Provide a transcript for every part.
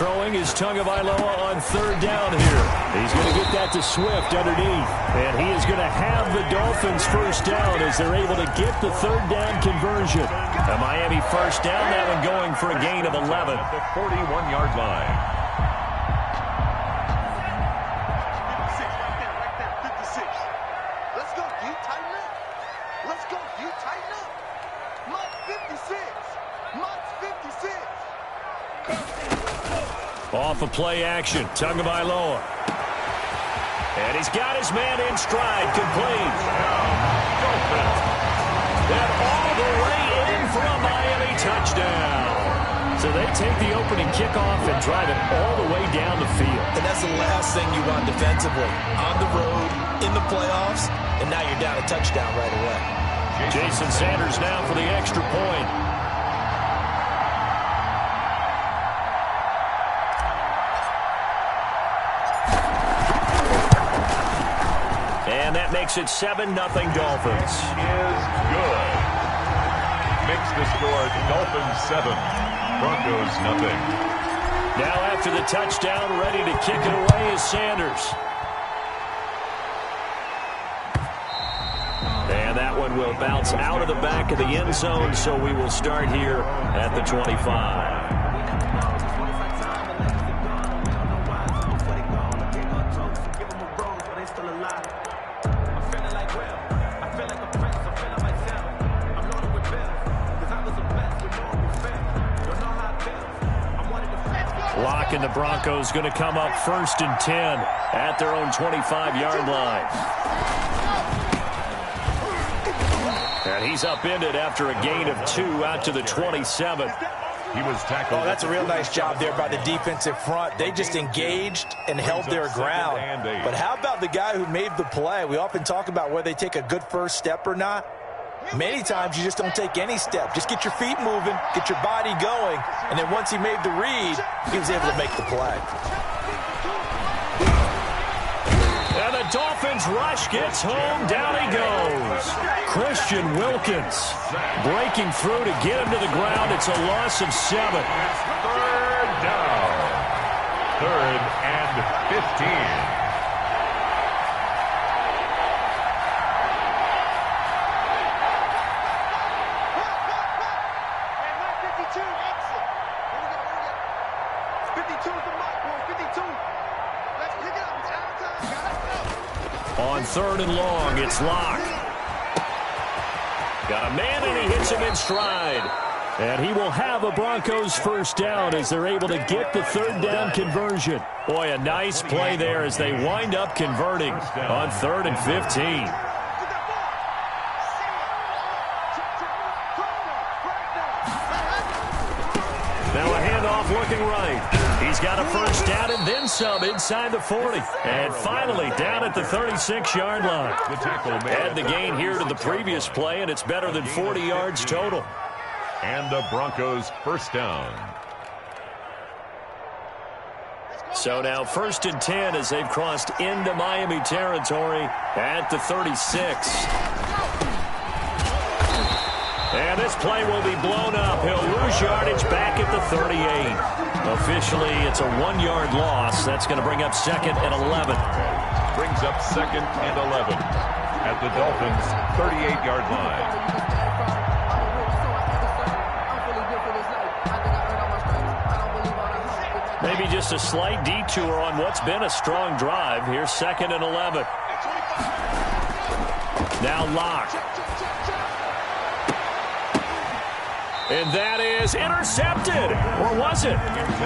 Throwing is Tagovailoa on third down here. He's going to get that to Swift underneath. And he is going to have the Dolphins first down as they're able to get the third down conversion. A Miami first down, that one going for a gain of 11. At the 41-yard line. Let's go, you tighten up. Let's go, you tighten up. Mike 56. Mike's 56. Off of play action, Tagovailoa. And he's got his man in stride, complete. That all the way in for a Miami touchdown. So they take the opening kickoff and drive it all the way down the field. And that's the last thing you want defensively. On the road, in the playoffs, and now you're down a touchdown right away. Jason Sanders now for the extra point. And that makes it 7-0 Dolphins. Is good. Makes the score Dolphins 7, Broncos nothing. Now after the touchdown, ready to kick it away is Sanders. And that one will bounce out of the back of the end zone, so we will start here at the 25. Lock and the Broncos going to come up 1st and 10 at their own 25-yard line. And he's upended after a gain of 2 out to the 27. He was tackled. Oh, that's a real nice job there by the defensive front. They just engaged and held their ground. But how about the guy who made the play? We often talk about whether they take a good first step or not. Many times you just don't take any step. Just get your feet moving, get your body going, and then once he made the read, he was able to make the play. And the Dolphins rush gets home. Down he goes. Christian Wilkins breaking through to get him to the ground. It's a loss of 7. Third down. 3rd and 15. On 3rd and long, it's Locke. Got a man, and he hits him in stride. And he will have a Broncos first down as they're able to get the third down conversion. Boy, a nice play there as they wind up converting on 3rd and 15. Now a handoff looking right. He's got a first down and then some inside the 40. And finally down at the 36-yard line. Add the gain here to the previous play, and it's better than 40 yards total. And the Broncos first down. So now 1st and 10 as they've crossed into Miami territory at the 36. And this play will be blown up. He'll lose yardage back at the 38. Officially, it's a 1-yard loss. That's going to bring up 2nd and 11. Brings up 2nd and 11 at the Dolphins' 38-yard line. Maybe just a slight detour on what's been a strong drive. Here's 2nd and 11. Now Locke. And that is intercepted. Or was it?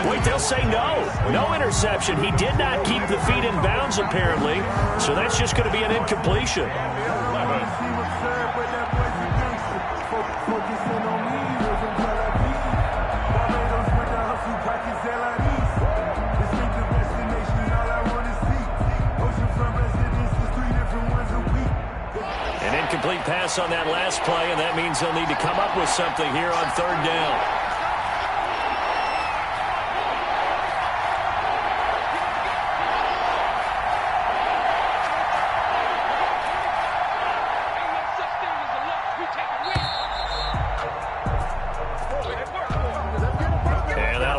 Wait, they'll say no. No interception. He did not keep the feet in bounds, apparently. So that's just going to be an incompletion. Incomplete pass on that last play, and that means they'll need to come up with something here on 3rd down.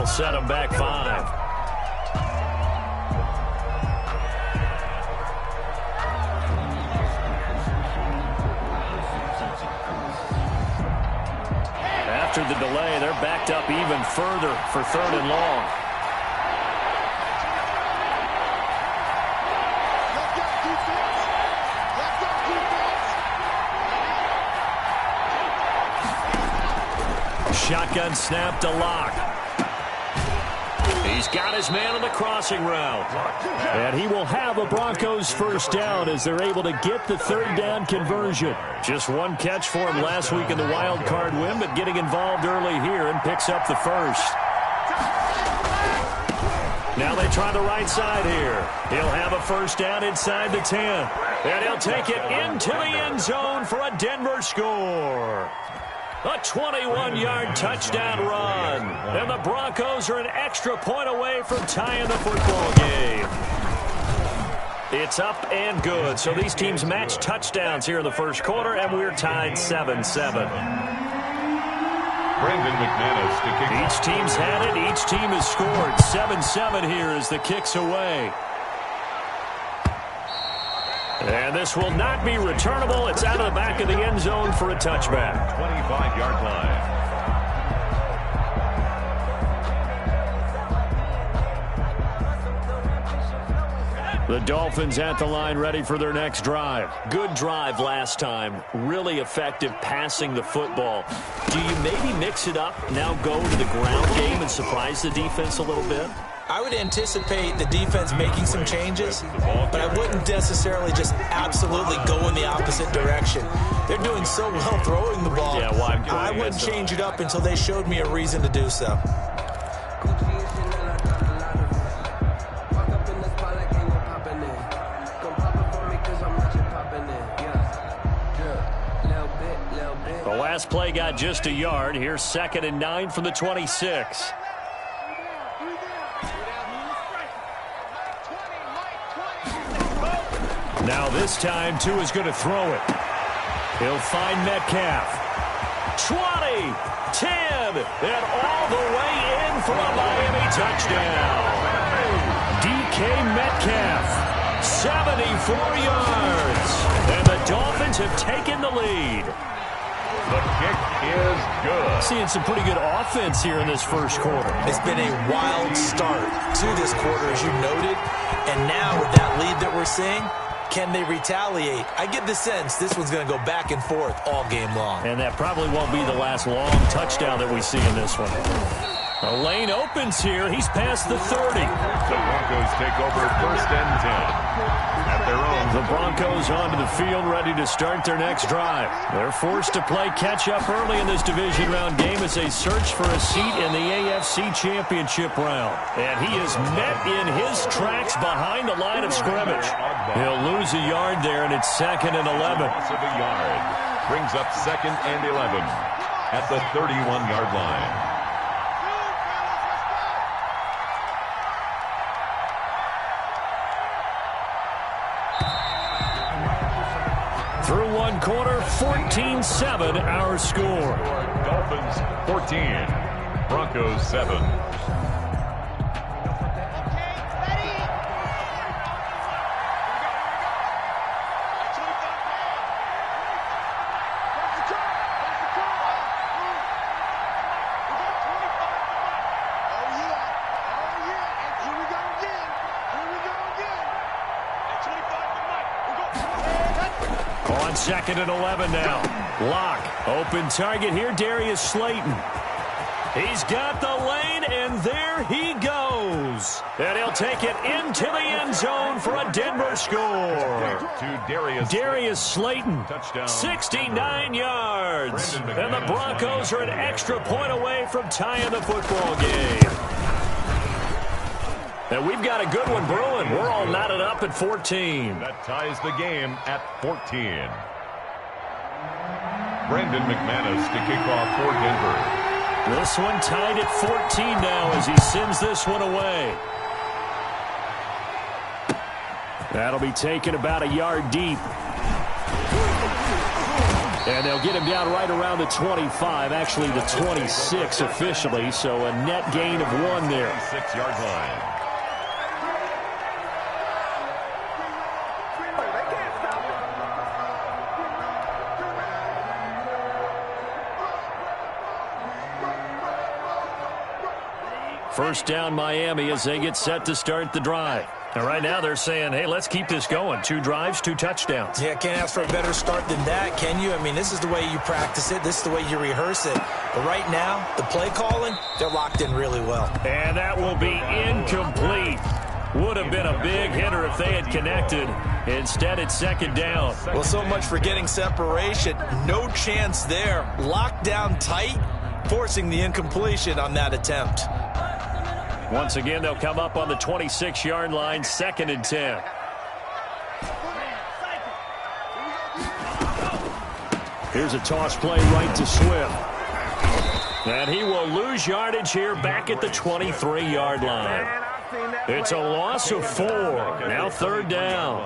They'll set them back 5. After the delay, they're backed up even further for 3rd and long. Shotgun snap to Locke. He's got his man on the crossing route. And he will have a Broncos first down as they're able to get the 3rd down conversion. Just one catch for him last week in the wild card win, but getting involved early here and picks up the first. Now they try the right side here. He'll have a first down inside the 10. And he'll take it into the end zone for a Denver score. A 21-yard touchdown run. And the Broncos are an extra point away from tying the football game. It's up and good. So these teams match touchdowns here in the first quarter, and we're tied 7-7. Brandon McManus to kick. Each team's had it. Each team has scored. 7-7 here as the kick's away. And this will not be returnable. It's out of the back of the end zone for a touchback. 25-yard line. The Dolphins at the line ready for their next drive. Good drive last time. Really effective passing the football. Do you maybe mix it up, now go to the ground game and surprise the defense a little bit? I would anticipate the defense making some changes, but I wouldn't necessarily just absolutely go in the opposite direction. They're doing so well throwing the ball. Yeah, well, I wouldn't change it up until they showed me a reason to do so. The last play got just a yard. Here's 2nd and 9 from the 26. Now this time, Tua is going to throw it. He'll find Metcalf. 20, 10, and all the way in for a Miami touchdown. DK Metcalf, 74 yards. And the Dolphins have taken the lead. The kick is good. Seeing some pretty good offense here in this first quarter. It's been a wild start to this quarter, as you noted. And now with that lead that we're seeing, can they retaliate? I get the sense this one's going to go back and forth all game long. And that probably won't be the last long touchdown that we see in this one. The lane opens here. He's past the 30. The Broncos take over 1st and 10. At their own. The Broncos onto the field ready to start their next drive. They're forced to play catch-up early in this division round game as they search for a seat in the AFC Championship round. And he is met in his tracks behind the line of scrimmage. He'll lose a yard there, and it's 2nd and 11. Loss of a yard. Brings up 2nd and 11 at the 31-yard line. Through one quarter, 14-7 our score. Dolphins 14, Broncos 7. On 2nd and 11 now. Locke, open target here, Darius Slayton. He's got the lane, and there he goes. And he'll take it into the end zone for a Denver score. To Darius Slayton, touchdown. 69 yards. And the Broncos are an extra point away from tying the football game. And we've got a good one brewing. We're all knotted up at 14. That ties the game at 14. Brandon McManus to kick off for Denver. This one tied at 14 now as he sends this one away. That'll be taken about a yard deep. And they'll get him down right around the 25, actually the 26 officially, so a net gain of 1 there. 6-yard line. First down Miami as they get set to start the drive. And right now they're saying, hey, let's keep this going. 2 drives, 2 touchdowns. Yeah, can't ask for a better start than that, can you? I mean, this is the way you practice it. This is the way you rehearse it. But right now, the play calling, they're locked in really well. And that will be incomplete. Would have been a big hitter if they had connected. Instead, it's second down. Well, so much for getting separation. No chance there. Locked down tight, forcing the incompletion on that attempt. Once again, they'll come up on the 26-yard line, 2nd and 10. Here's a toss play right to Swift. And he will lose yardage here back at the 23-yard line. It's a loss of 4. Now 3rd down.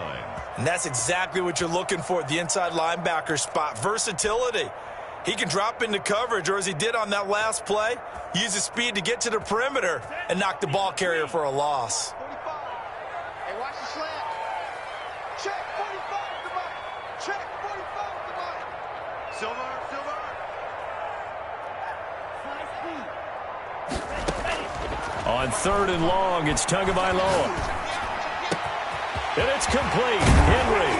And that's exactly what you're looking for, the inside linebacker spot. Versatility. He can drop into coverage, or as he did on that last play, use his speed to get to the perimeter and knock the ball carrier for a loss. 45. Hey, watch the slant. Check 45 with the mic. Check 45 with the mic. Silver. On 3rd and long, it's Tagovailoa. And it's complete. Henry.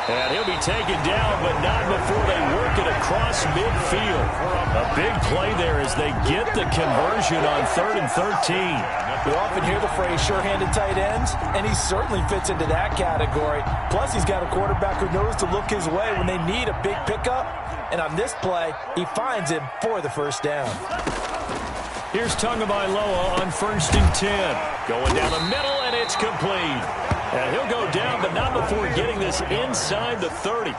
And he'll be taken down, but not before they work it across midfield. A big play there as they get the conversion on 3rd and 13. We often hear the phrase sure-handed tight ends, and he certainly fits into that category. Plus, he's got a quarterback who knows to look his way when they need a big pickup. And on this play, he finds him for the first down. Here's Tagovailoa on 1st and 10. Going down the middle, and it's complete. And he'll go down, but not before getting this inside the 30.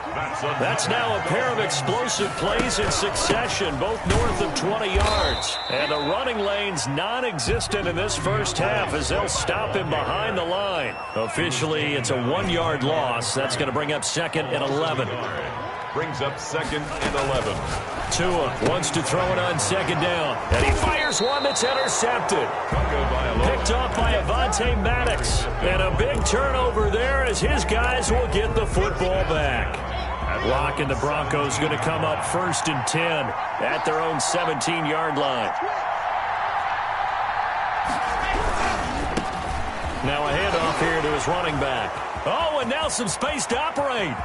That's now a pair of explosive plays in succession, both north of 20 yards. And the running lane's non-existent in this first half as they'll stop him behind the line. Officially, it's a 1-yard loss. That's going to bring up 2nd and 11. Brings up 2nd and 11. Tua wants to throw it on 2nd down. And he fires one that's intercepted. Picked off by Avonte Maddox. And a big turnover there as his guys will get the football back. Locke and the Broncos going to come up 1st and 10 at their own 17-yard line. Now a handoff here to his running back. Oh, and now some space to operate.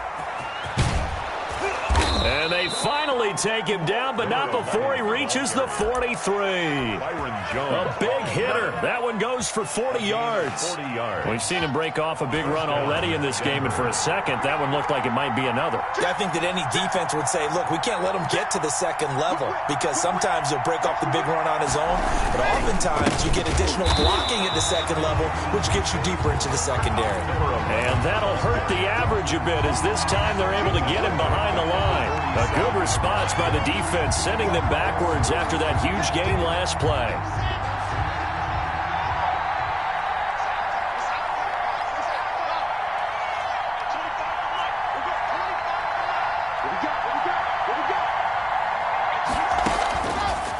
And they finally take him down, but not before he reaches the 43. A big hitter. That one goes for 40 yards. We've seen him break off a big run already in this game, and for a second, that one looked like it might be another. I think that any defense would say, look, we can't let him get to the 2nd level, because sometimes he'll break off the big run on his own, but oftentimes you get additional blocking at the 2nd level, which gets you deeper into the secondary. And that'll hurt the average a bit, as this time they're able to get him behind the line. A good response by the defense, sending them backwards after that huge gain last play.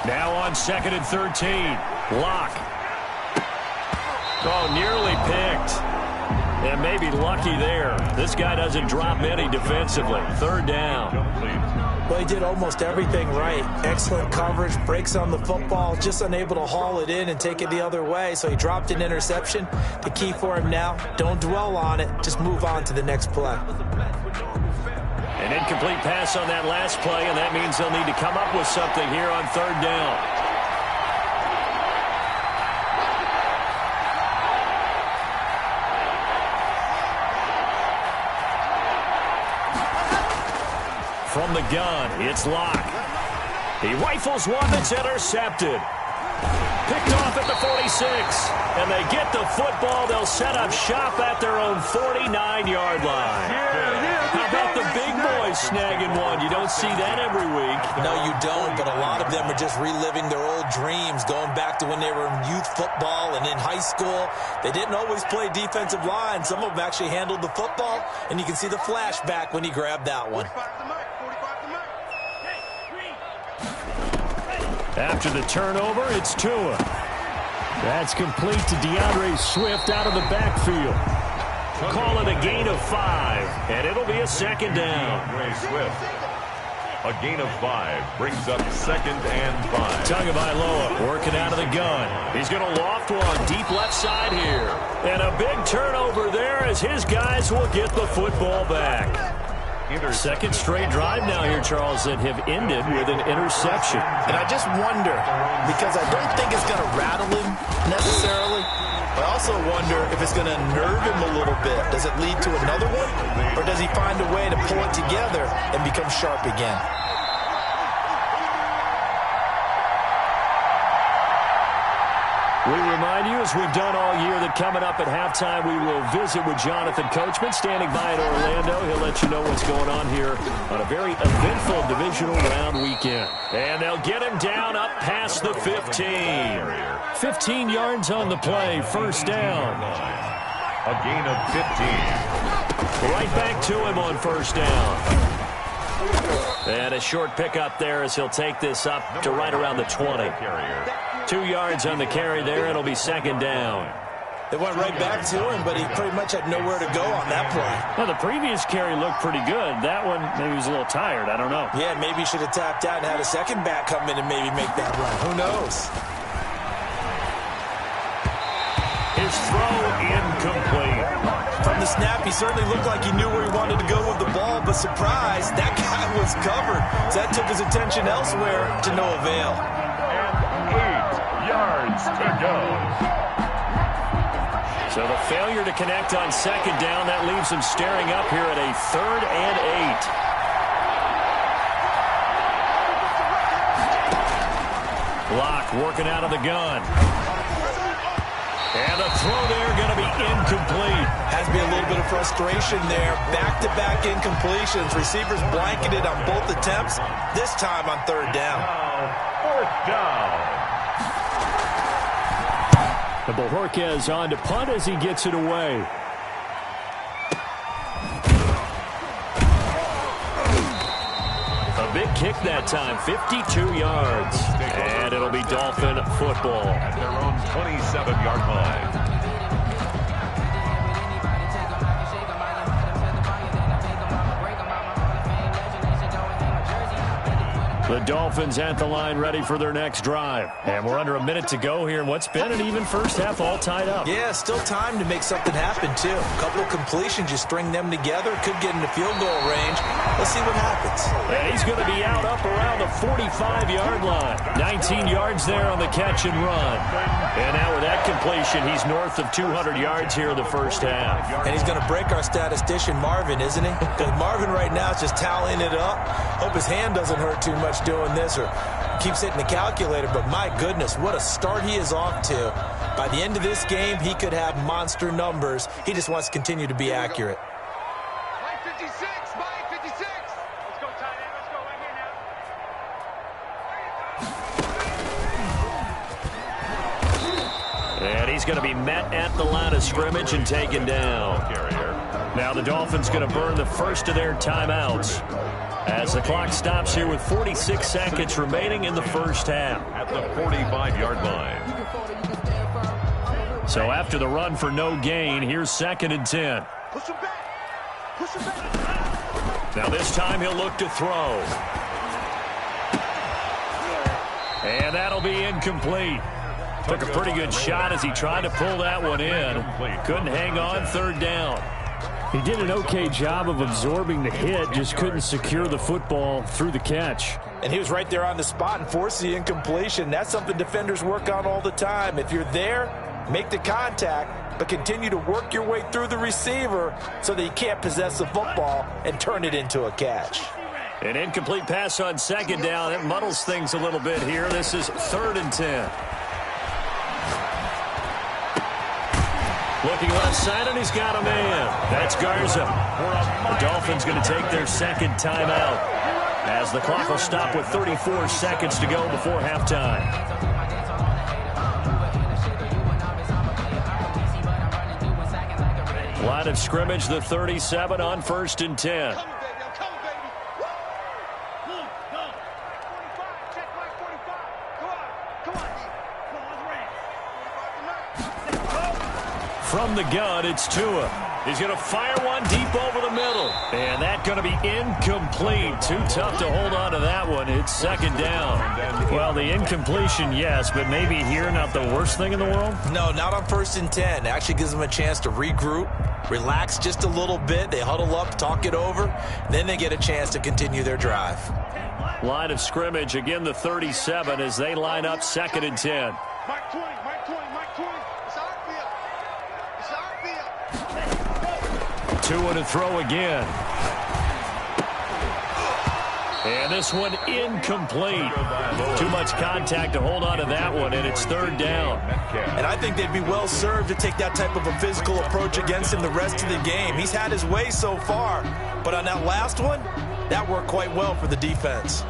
Now on 2nd and 13. Locke. Oh, nearly picked. And maybe lucky there. This guy doesn't drop any defensively. 3rd down. Well, he did almost everything right. Excellent coverage, breaks on the football, just unable to haul it in and take it the other way. So he dropped an interception. The key for him now, don't dwell on it. Just move on to the next play. An incomplete pass on that last play, and that means they'll need to come up with something here on 3rd down. From the gun, it's Locke. He rifles one that's intercepted. Picked off at the 46. And they get the football. They'll set up shop at their own 49-yard line. How about the big boys snagging one? You don't see that every week. No, you don't, but a lot of them are just reliving their old dreams, going back to when they were in youth football and in high school. They didn't always play defensive line. Some of them actually handled the football, and you can see the flashback when he grabbed that one. 45 to Mike. 45 to Mike. After the turnover, it's Tua. That's complete to DeAndre Swift out of the backfield. Call it a gain of 5, and it'll be a second down. DeAndre Swift. A gain of 5 brings up 2nd and 5. Tagovailoa working out of the gun. He's going to loft one deep left side here. And a big turnover there as his guys will get the football back. Second straight drive now here, Charles, that have ended with an interception. And I just wonder, because I don't think it's going to rattle him necessarily, but I also wonder if it's going to nerve him a little bit. Does it lead to another one? Or does he find a way to pull it together and become sharp again? We remind you, as we've done all year, that coming up at halftime, we will visit with Jonathan Coachman, standing by in Orlando. He'll let you know what's going on here on a very eventful divisional round weekend. And they'll get him down up past the 15. 15 yards on the play, first down. A gain of 15. Right back to him on first down. And a short pickup there as he'll take this up to right around the 20. 2 yards on the carry there. It'll be second down. They went right back to him, but he pretty much had nowhere to go on that play. Well, the previous carry looked pretty good. That one, maybe he was a little tired. I don't know. Yeah, maybe he should have tapped out and had a second back come in and maybe make that run. Who knows? His throw incomplete. From the snap, he certainly looked like he knew where he wanted to go with the ball, but surprise, that guy was covered. So that took his attention elsewhere to no avail. And 8 yards to go. So the failure to connect on second down, that leaves him staring up here at a 3rd and 8. Block working out of the gun. And the throw there going to be incomplete. Has to be a little bit of frustration there. Back-to-back incompletions. Receivers blanketed on both attempts. This time on 3rd down. Now, 4th down. The Bojorquez on to punt as he gets it away. A big kick that time, 52 yards. And it'll be Dolphin football. At their own 27-yard line. The Dolphins at the line ready for their next drive. And we're under a minute to go here in what's been an even first half, all tied up. Yeah, still time to make something happen, too. A couple of completions, you string them together, could get into field goal range. Let's see what happens. And he's going to be out up around the 45-yard line. 19 yards there on the catch and run. And now with that completion, he's north of 200 yards here in the first half. And he's going to break our statistician Marvin, isn't he? Because Marvin right now is just tallying it up. Hope his hand doesn't hurt too much doing this or keeps hitting the calculator, but my goodness, what a start he is off to. By the end of this game, he could have monster numbers. He just wants to continue to be accurate. Mike 56, Mike 56. Let's go, tight end. Let's go right here now. And he's going to be met at the line of scrimmage and taken down. Now the Dolphins going to burn the first of their timeouts as the clock stops here with 46 seconds remaining in the first half. At the 45-yard line. So after the run for no gain, here's 2nd and 10. Push him back. Push him back. Now this time he'll look to throw. And that'll be incomplete. Took a pretty good shot as he tried to pull that one in. Couldn't hang on, 3rd down. He did an okay job of absorbing the hit, just couldn't secure the football through the catch. And he was right there on the spot and forced the incompletion. That's something defenders work on all the time. If you're there, make the contact, but continue to work your way through the receiver so that he can't possess the football and turn it into a catch. An incomplete pass on 2nd down. It muddles things a little bit here. This is 3rd and 10. Looking left side, and he's got a man. That's Garza. The Dolphins going to take their 2nd timeout as the clock will stop with 34 seconds to go before halftime. Line of scrimmage, the 37 on 1st and 10. Come, baby. Come, baby. Woo. Go. 45. Check Mike 45. Come From the gun, it's Tua. He's going to fire one deep over the middle. And that's going to be incomplete. Too tough to hold on to that one. It's second down. Well, the incompletion, yes, but maybe here not the worst thing in the world? No, not on 1st and 10. It actually gives them a chance to regroup, relax just a little bit. They huddle up, talk it over. Then they get a chance to continue their drive. Line of scrimmage, again the 37 as they line up 2nd and 10. Mike 20, Mike 20, Mike 20. It's our field. It's our field. Tua to throw again. And this one incomplete. Too much contact to hold on to that one, and it's 3rd down. And I think they'd be well served to take that type of a physical approach against him the rest of the game. He's had his way so far, but on that last one, that worked quite well for the defense.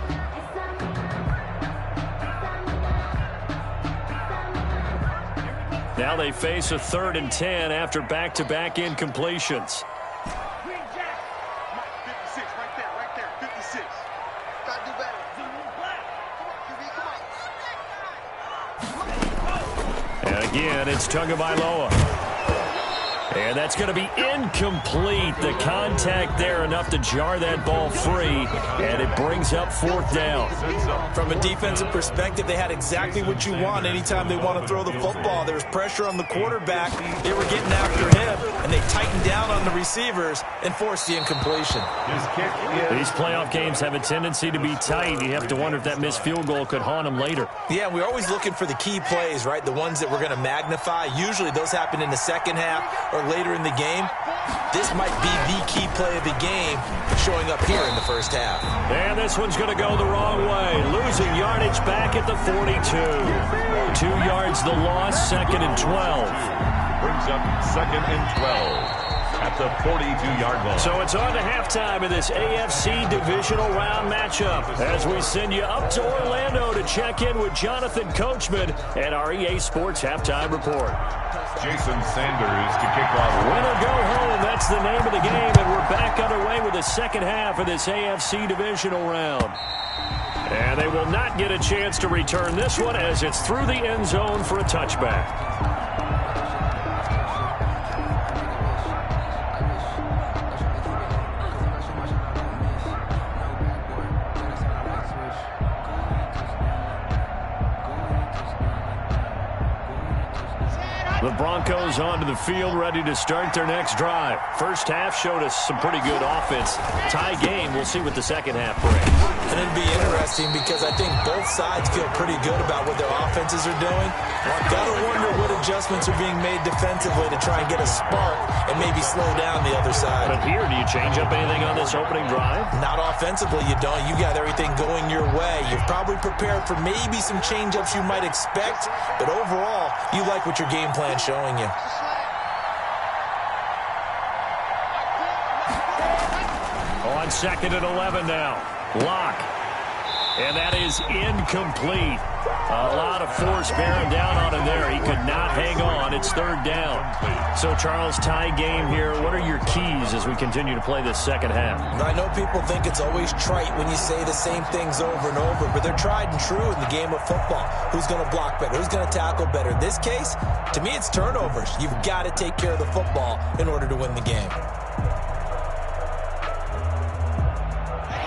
Now they face a 3rd and 10 after back-to-back incompletions. 56, right there, 56. Gotta do better. Come on, QB, come on. And again, it's Tagovailoa. And that's going to be incomplete. The contact there enough to jar that ball free, and it brings up 4th down. From a defensive perspective, they had exactly what you want anytime they want to throw the football. There was pressure on the quarterback. They were getting after him, and they tightened down on the receivers and forced the incompletion. These playoff games have a tendency to be tight. You have to wonder if that missed field goal could haunt them later. Yeah, we're always looking for the key plays, right? The ones that we're going to magnify. Usually those happen in the second half or later in the game. This might be the key play of the game showing up here in the first half. And this one's going to go the wrong way. Losing yardage back at the 42. 2 yards the loss, 2nd and 12. Brings up 2nd and 12 at the 42-yard line. So it's on to halftime of this AFC divisional round matchup as we send you up to Orlando to check in with Jonathan Coachman and our EA Sports Halftime Report. Jason Sanders to kick off. Win or go home, that's the name of the game, and we're back underway with the second half of this AFC divisional round. And they will not get a chance to return this one as it's through the end zone for a touchback. The Broncos onto the field, ready to start their next drive. First half showed us some pretty good offense. Tie game. We'll see what the second half brings. And it'll be interesting because I think both sides feel pretty good about what their offenses are doing. I've got to wonder what adjustments are being made defensively to try and get a spark and maybe slow down the other side. But here, do you change up anything on this opening drive? Not offensively, you don't. You got everything going your way. You've probably prepared for maybe some change-ups you might expect, but overall, you like what your game plan's showing you. On 2nd and 11 now. Lock. And that is incomplete. A lot of force bearing down on him there. He could not hang on. It's 3rd down. So, Charles, tie game here. What are your keys as we continue to play this second half? I know people think it's always trite when you say the same things over and over, but they're tried and true in the game of football. Who's going to block better? Who's going to tackle better? In this case, to me, it's turnovers. You've got to take care of the football in order to win the game.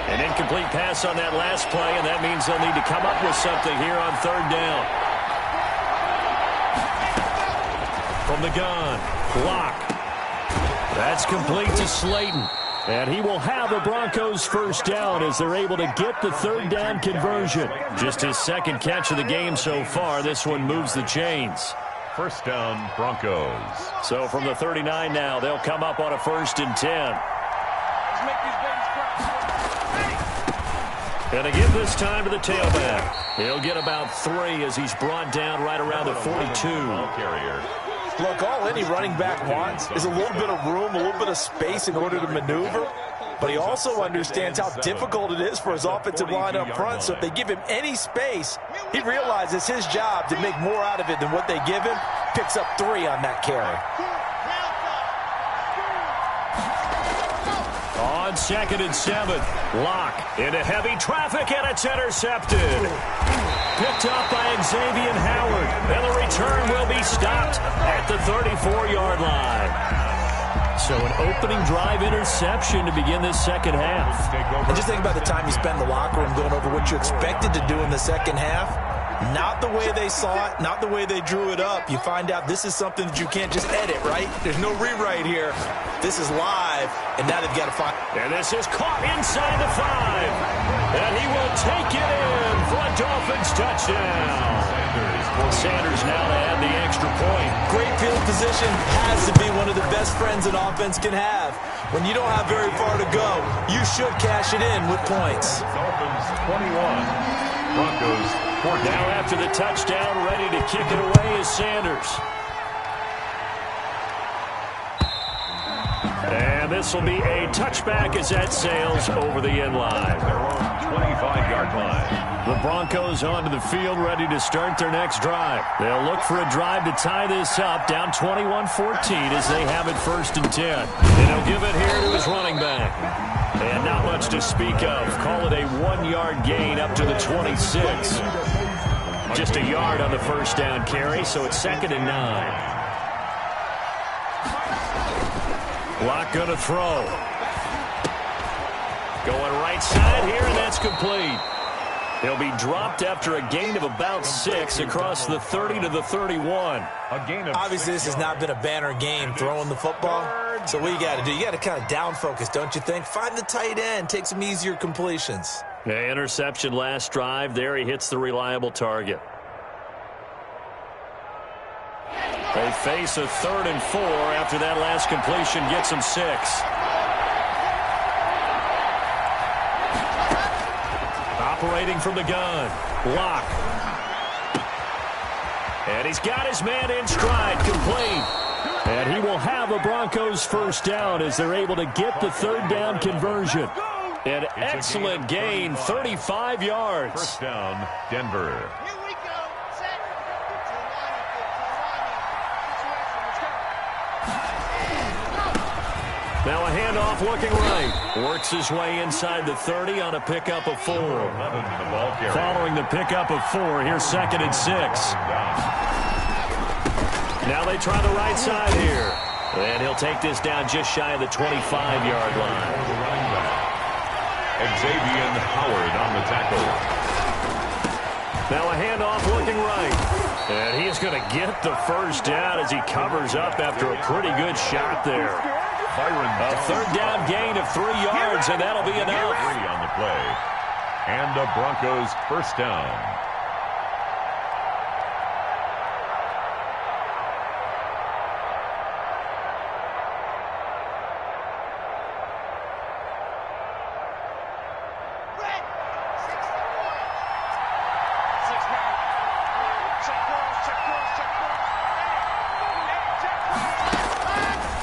An incomplete pass on that last play, and that means they'll need to come up with something here on 3rd down. From the gun, Lock. That's complete to Slayton. And he will have the Broncos first down as they're able to get the 3rd down conversion. Just his 2nd catch of the game so far. This one moves the chains. First down, Broncos. So from the 39 now, they'll come up on a 1st and 10. And again this time to the tailback. He'll get about 3 as he's brought down right around the 42. Look, all any running back wants is a little bit of room, a little bit of space in order to maneuver. But he also understands how difficult it is for his offensive line up front. So if they give him any space, he realizes his job to make more out of it than what they give him. Picks up 3 on that carry. On 2nd and 7, Lock into heavy traffic, and it's intercepted. picked up by Xavier Howard. And the return will be stopped at the 34-yard line. So an opening drive interception to begin this second half. And just think about the time you spend in the locker room going over what you expected to do in the second half. Not the way they saw it, not the way they drew it up. You find out this is something that you can't just edit, right? There's no rewrite here. This is live, and now they've got to find. And this is caught inside the 5. And he will take it in for a Dolphins touchdown. Sanders now to add the extra point. Great field position has to be one of the best friends an offense can have. When you don't have very far to go, you should cash it in with points. Dolphins 21, Broncos 14. Now after the touchdown, ready to kick it away is Sanders. And this will be a touchback as that sails over the end line. Their own 25-yard line. The Broncos onto the field, ready to start their next drive. They'll look for a drive to tie this up, down 21-14 as they have it 1st and 10. And he'll give it here to his running back. And not much to speak of. Call it a 1-yard gain up to the 26. Just a yard on the first down carry, so it's 2nd and 9. Locke going to throw. Going right side here, and that's complete. He'll be dropped after a gain of about 6 across the 30 to the 31. Obviously, this has not been a banner game throwing the football. So what you got to do, you got to kind of down focus, don't you think? Find the tight end, take some easier completions. Yeah, interception last drive. There he hits the reliable target. They face a 3rd and 4 after that last completion gets them 6. Operating from the gun, Locke. And he's got his man in stride, complete. And he will have the Broncos first down as they're able to get the 3rd down conversion. An excellent gain, 35 yards. First down, Denver. Here we go. Set. 15 line, 15 line. Now a handoff looking right. Works his way inside the 30 on a pickup of 4. 11, the ball carrier. Following the pickup of 4, here's 2nd and 6. Now they try the right side here. And he'll take this down just shy of the 25-yard line. Xavier Howard on the tackle. Now a handoff looking right. And he's going to get the first down as he covers up after a pretty good shot there. A 3rd down gain of 3 yards, and that'll be enough. 3 on the play. And the Broncos first down.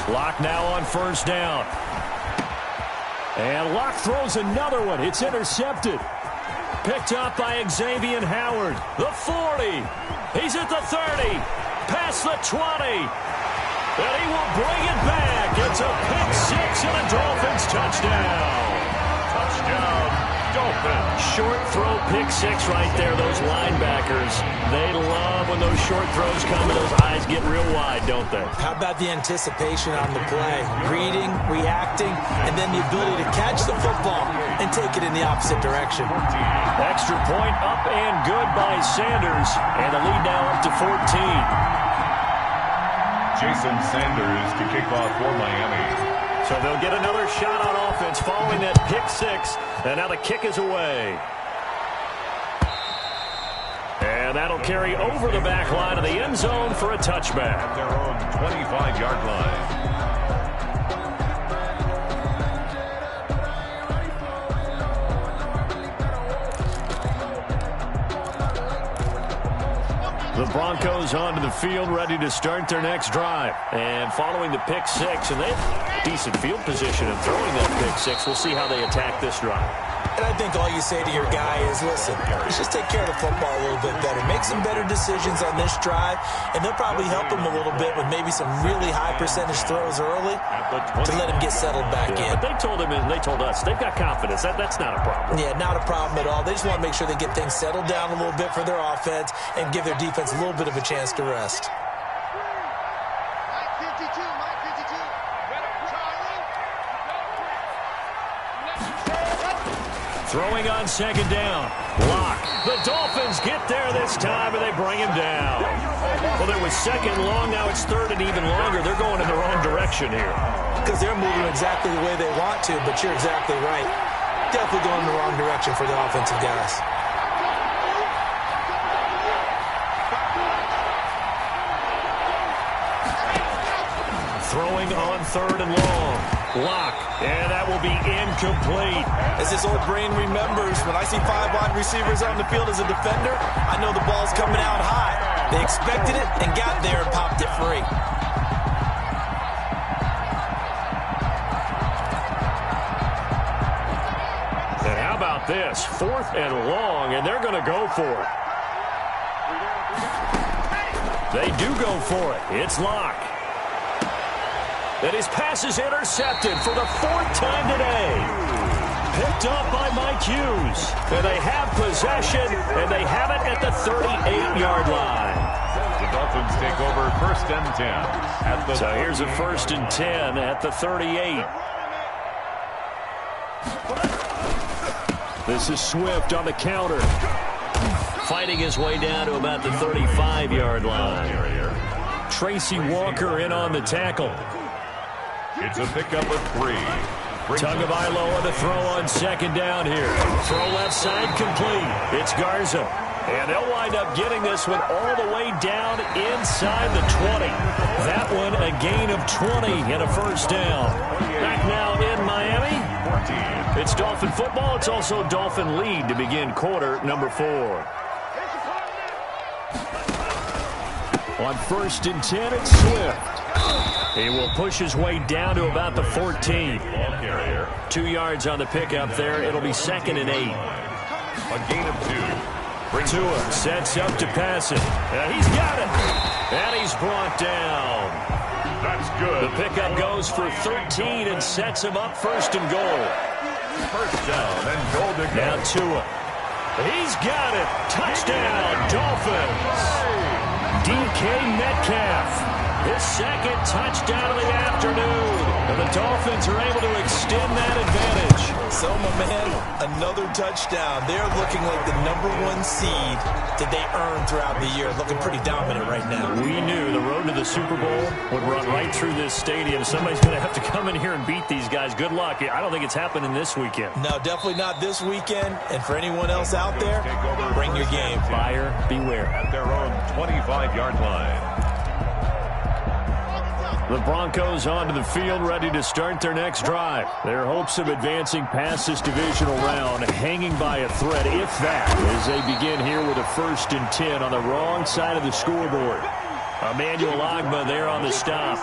Locke now on first down. And Locke throws another one. It's intercepted. Picked up by Xavier Howard. The 40. He's at the 30. Past the 20. And he will bring it back. It's a pick 6 and a Dolphins touchdown. Touchdown, Dolphins. Short throw pick 6 right there. Those linebackers, they love when those short throws come and those eyes get real wide, don't they? How about the anticipation on the play? Reading, reacting, and then the ability to catch the football and take it in the opposite direction. Extra point up and good by Sanders. And the lead now up to 14. Jason Sanders to kick off for Miami. So they'll get another shot on offense following that pick 6. And now the kick is away. And that'll carry over the back line of the end zone for a touchback. At their own 25-yard line. The Broncos onto the field, ready to start their next drive. And following the pick 6, and they have decent field position in throwing that pick 6. We'll see how they attack this drive. And I think all you say to your guy is, listen, let's just take care of the football a little bit better. Make some better decisions on this drive, and they'll probably help him a little bit with maybe some really high percentage throws early to let him get settled back in. But they told him and they told us they've got confidence. That's not a problem. Yeah, not a problem at all. They just want to make sure they get things settled down a little bit for their offense and give their defense a little bit of a chance to rest. Throwing on second down. Block. The Dolphins get there this time, and they bring him down. Well, there was second long. Now it's third and even longer. They're going in the wrong direction here. Because they're moving exactly the way they want to, but you're exactly right. Definitely going in the wrong direction for the offensive guys. Throwing on third and long. Block. And that will be incomplete. As this old brain remembers, when I see 5 wide receivers on the field as a defender, I know the ball's coming out high. They expected it and got there and popped it free. And how about this? 4th and long, and they're going to go for it. They do go for it. It's Locke. And his pass is intercepted for the 4th time today. Picked up by Mike Hughes. And they have possession, and they have it at the 38-yard line. The Dolphins take over 1st and 10. At the so here's a 1st and 10 at the 38. This is Swift on the counter. Fighting his way down to about the 35-yard line. Tracy Walker in on the tackle. It's a pickup of 3. Tagovailoa to throw on second down here. Throw left side complete. It's Garza. And they'll wind up getting this one all the way down inside the 20. That one a gain of 20 and a 1st down. Back now in Miami. It's Dolphin football. It's also Dolphin lead to begin quarter number 4. On 1st and 10, it's Swift. He will push his way down to about the 14. 2 yards on the pickup there. It'll be 2nd and 8. A gain of 2. Tua sets up to pass it. And he's got it. And he's brought down. That's good. The pickup goes for 13 and sets him up 1st and goal. 1st down and goal to go. Now Tua. He's got it. Touchdown, Dolphins. DK Metcalf. His 2nd touchdown of the afternoon. And the Dolphins are able to extend that advantage. So, my man, another touchdown. They're looking like the #1 seed that they earned throughout the year. Looking pretty dominant right now. We knew the road to the Super Bowl would run right through this stadium. Somebody's going to have to come in here and beat these guys. Good luck. I don't think it's happening this weekend. No, definitely not this weekend. And for anyone else out there, bring your game. Buyer beware. At their own 25-yard line. The Broncos onto the field, ready to start their next drive. Their hopes of advancing past this divisional round hanging by a thread, if that, as they begin here with a 1st and 10 on the wrong side of the scoreboard. Emmanuel Ogbah there on the stop.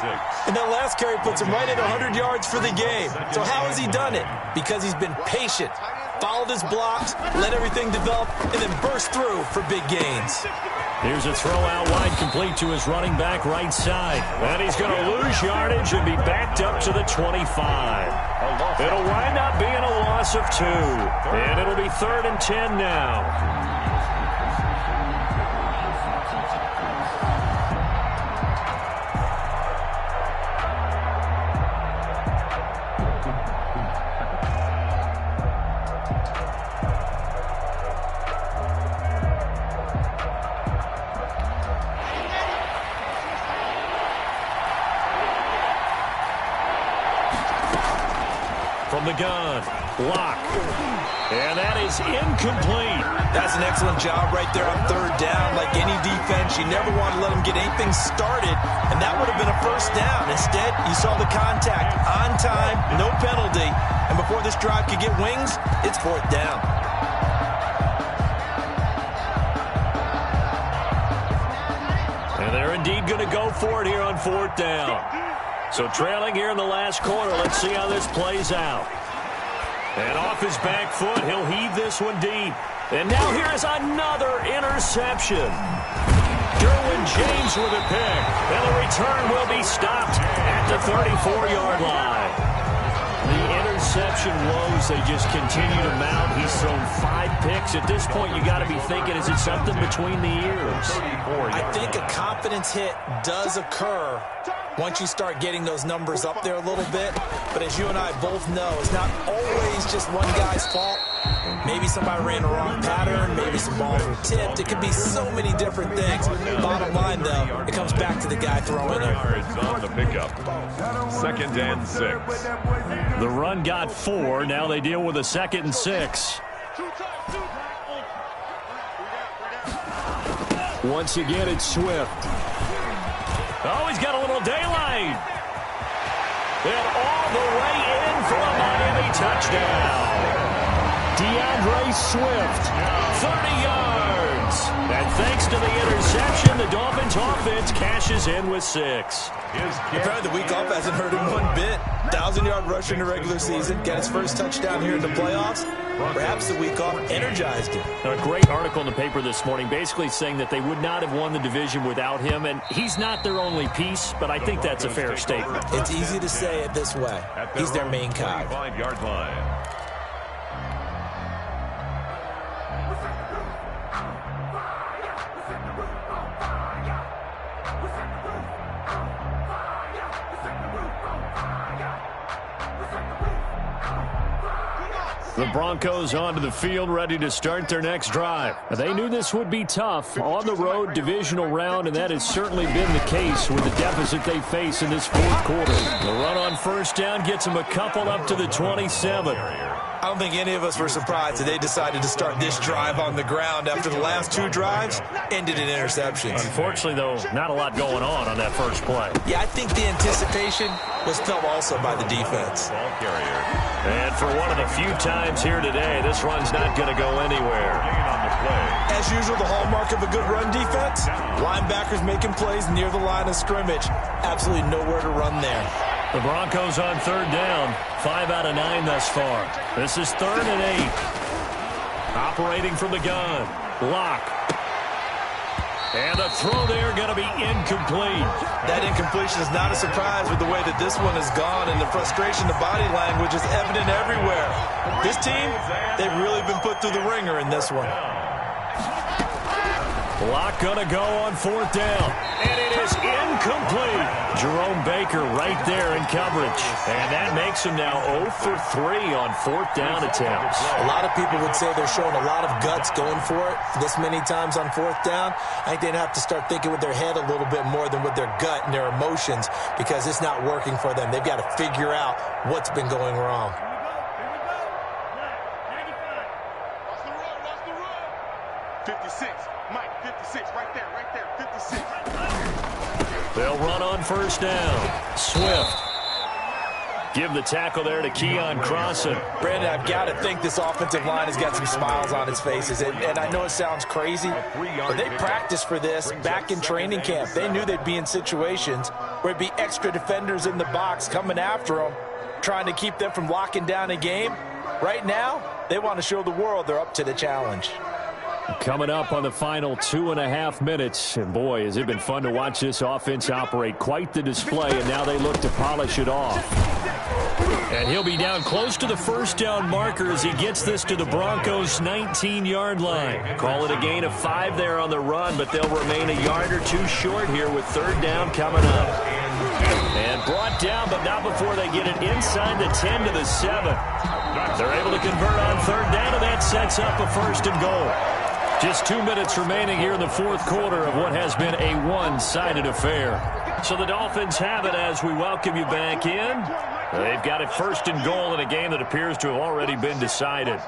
And that last carry puts him right at 100 yards for the game. So how has he done it? Because he's been patient, followed his blocks, let everything develop, and then burst through for big gains. Here's a throw out wide complete to his running back right side. And he's going to lose yardage and be backed up to the 25. It'll wind up being a loss of 2. And it'll be 3rd and 10 now. From the gun, block, and that is incomplete. That's an excellent job right there on 3rd down. Like any defense, you never want to let them get anything started, and that would have been a 1st down. Instead, you saw the contact on time, no penalty, and before this drive could get wings, it's 4th down. And they're indeed going to go for it here on 4th down. So trailing here in the last quarter, let's see how this plays out. And off his back foot, he'll heave this one deep. And now here is another interception. Derwin James with a pick. And the return will be stopped at the 34-yard line. The interception woes, they just continue to mount. He's thrown 5 picks. At this point, you got to be thinking, is it something between the ears? I think a confidence hit does occur once you start getting those numbers up there a little bit. But as you and I both know, it's not always just one guy's fault. Maybe somebody ran the wrong pattern. Maybe some balls were tipped. It could be so many different things. Bottom line, though, it comes back to the guy throwing it. On the pickup. 2nd and 6. The run got 4. Now they deal with a 2nd and 6. Once again, it's Swift. Oh, he's got a little daylight. And all the way in for a Miami touchdown. DeAndre Swift, 30 yards. And thanks to the interception, the Dolphins offense cashes in with 6. Apparently the week off hasn't hurt him one bit. 1,000-yard rusher in the regular season. Got his first touchdown here in the playoffs. Perhaps the week off energized him. A great article in the paper this morning basically saying that they would not have won the division without him. And he's not their only piece, but I think that's a fair statement. It's easy to say it this way. He's their main guy. 5-yard line. The Broncos onto the field, ready to start their next drive. They knew this would be tough on the road, divisional round, and that has certainly been the case with the deficit they face in this 4th quarter. The run on 1st down gets them a couple up to the 27. I don't think any of us were surprised that they decided to start this drive on the ground after the last 2 drives ended in interceptions. Unfortunately, though, not a lot going on that first play. Yeah, I think the anticipation was felt also by the defense. Ball carrier. And for one of the few times here today, this run's not going to go anywhere. On the play. As usual, the hallmark of a good run defense, linebackers making plays near the line of scrimmage. Absolutely nowhere to run there. The Broncos on 3rd down. 5 out of 9 thus far. This is 3rd and 8. Operating from the gun. Lock. And the throw there going to be incomplete. That incompletion is not a surprise with the way that this one has gone, and the frustration, the body language is evident everywhere. This team, they've really been put through the ringer in this one. Lock going to go on 4th down. And it is incomplete. Jerome Baker right there in coverage. And that makes him now 0 for 3 on 4th down attempts. A lot of people would say they're showing a lot of guts going for it this many times on 4th down. I think they'd have to start thinking with their head a little bit more than with their gut and their emotions, because it's not working for them. They've got to figure out what's been going wrong. Watch the run. 56. Mike, 56. Right there. 56. They'll run on 1st down. Swift. Give the tackle there to Keon Crossan. Brandon, I've got to think this offensive line has got some smiles on its faces. And I know it sounds crazy, but they practiced for this back in training camp. They knew they'd be in situations where it'd be extra defenders in the box coming after them, trying to keep them from locking down a game. Right now, they want to show the world they're up to the challenge. Coming up on the final 2.5 minutes. And boy, has it been fun to watch this offense operate. Quite the display, and now they look to polish it off. And he'll be down close to the 1st down marker as he gets this to the Broncos' 19-yard line. Call it a gain of 5 there on the run, but they'll remain a yard or 2 short here with 3rd down coming up. And brought down, but not before they get it inside the 10 to the 7. They're able to convert on 3rd down, and that sets up a 1st and goal. Just 2 minutes remaining here in the 4th quarter of what has been a one-sided affair. So the Dolphins have it as we welcome you back in. They've got it 1st and goal in a game that appears to have already been decided.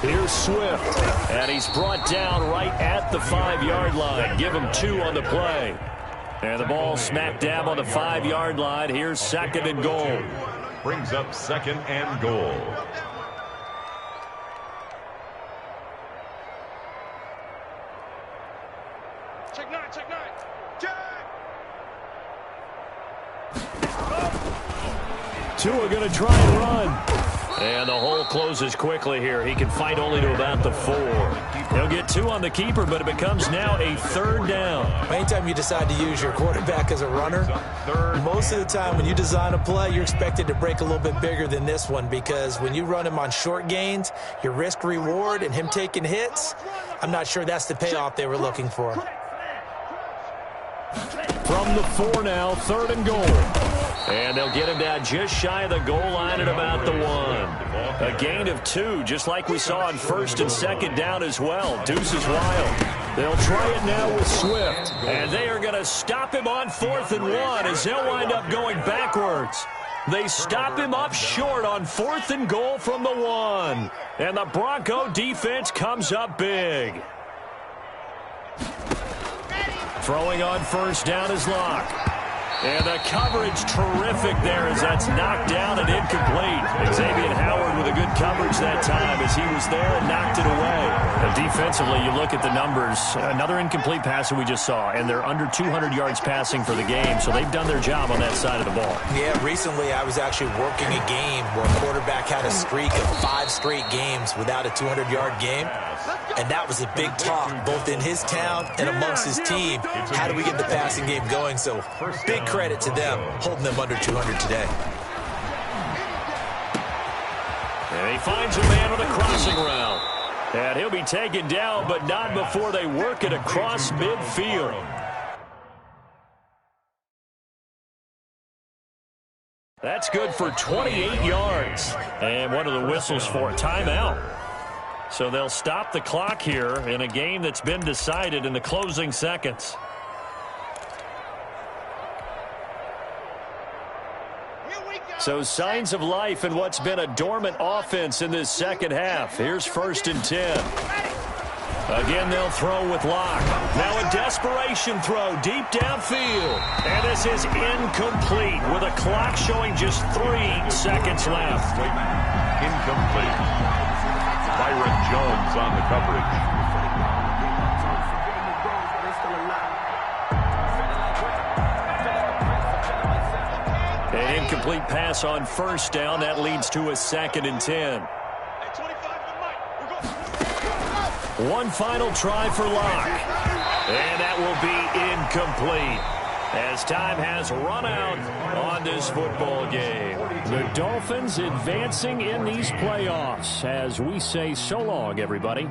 Here's Swift, and he's brought down right at the 5-yard line. Give him 2 on the play. And the ball smack dab on the 5-yard line. Here's 2nd and goal. Brings up 2nd and goal. Check 9. Check. Tua going to try and run. And the hole closes quickly here. He can fight only to about the 4. He'll get 2 on the keeper, but it becomes now a 3rd down. Anytime you decide to use your quarterback as a runner, most of the time when you design a play, you're expected to break a little bit bigger than this one, because when you run him on short gains, your risk-reward and him taking hits, I'm not sure that's the payoff they were looking for. From the 4 now, 3rd and goal. And they'll get him down just shy of the goal line at about the 1. A gain of 2, just like we saw on 1st and 2nd down as well. Deuce is wild. They'll try it now with Swift. And they are going to stop him on 4th and 1 as they'll wind up going backwards. They stop him up short on 4th and goal from the 1. And the Bronco defense comes up big. Throwing on 1st down is Locke. And the coverage terrific there as that's knocked down and incomplete. Xavier Howard with a good coverage that time as he was there and knocked it away. And defensively, you look at the numbers. Another incomplete pass that we just saw, and they're under 200 yards passing for the game, so they've done their job on that side of the ball. Yeah, recently I was actually working a game where a quarterback had a streak of 5 straight games without a 200-yard game. And that was a big talk, both in his town and amongst his team. How do we get the passing game going? So big credit to them, holding them under 200 today. And he finds a man on the crossing route. And he'll be taken down, but not before they work it across midfield. That's good for 28 yards. And one of the whistles for a timeout. So they'll stop the clock here in a game that's been decided in the closing seconds. So signs of life in what's been a dormant offense in this second half. Here's 1st and 10. Again, they'll throw with Locke. Now a desperation throw deep downfield. And this is incomplete with a clock showing just 3 seconds left. Incomplete. Byron Jones on the coverage. An incomplete pass on 1st down. That leads to a 2nd and 10. One final try for Locke. And that will be incomplete, as time has run out on this football game. The Dolphins advancing in these playoffs as we say so long, everybody.